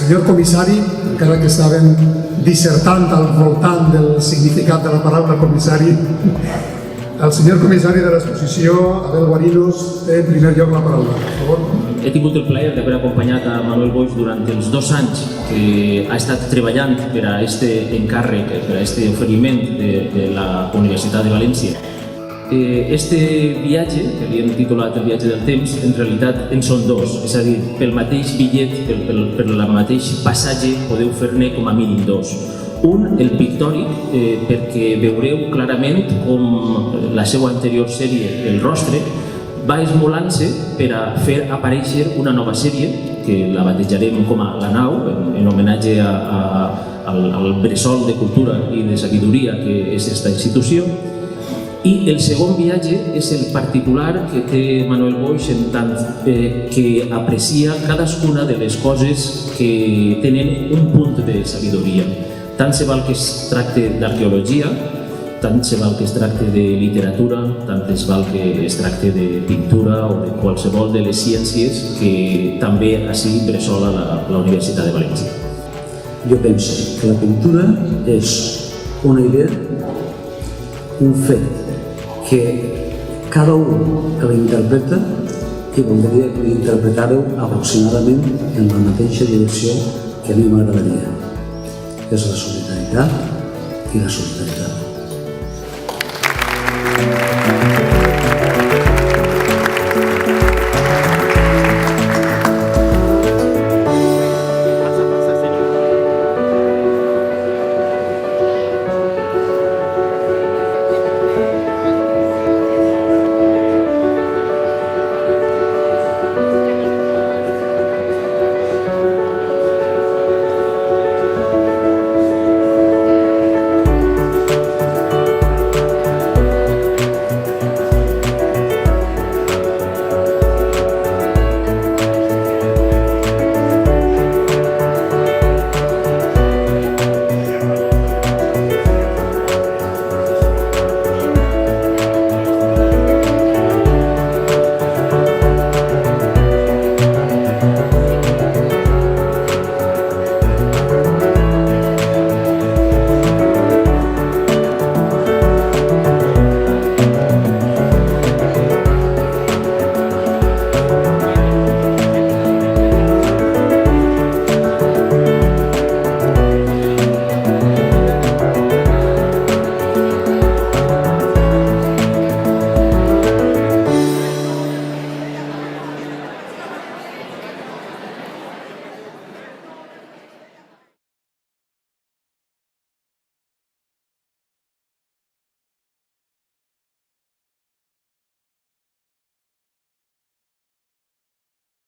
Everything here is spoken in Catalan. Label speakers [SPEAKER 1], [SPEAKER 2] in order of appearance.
[SPEAKER 1] senyor comissari, encara que estàvem dissertant al voltant del significat de la paraula comissari, el senyor comissari de l'exposició, Abel Guarinos, té en primer lloc la paraula. Per favor.
[SPEAKER 2] He tingut el plaer d'haver acompanyat a Manuel Boix durant els 2 anys que ha estat treballant per a aquest encàrrec, per a aquest oferiment de la Universitat de València. Este viatge, que li hem titulat el viatge del temps, en realitat en són 2, és a dir, pel mateix bitllet, pel mateix passatge, podeu fer-ne com a mínim 2. Un, el pictòric, perquè veureu clarament com la seva anterior sèrie, El rostre, va esmolant-se per a fer aparèixer una nova sèrie, que la batejarem com a La nau, en homenatge al bressol de cultura i de sabidoria que és aquesta institució. I el segon viatge és el particular que té Manuel Boix en tant que aprecia cadascuna de les coses que tenen un punt de sabidoria. Tant se val que es tracte d'arqueologia, tant se val que es tracte de literatura, tant es val que es tracte de pintura o de qualsevol de les ciències que també ací bressola la Universitat de València.
[SPEAKER 3] Jo penso que la pintura és una idea, un fet que cada un que la interpreta i voldria que l'interpretàreu aproximadament en la mateixa direcció que a mi m'agradaria, que és la solidaritat i la solidaritat.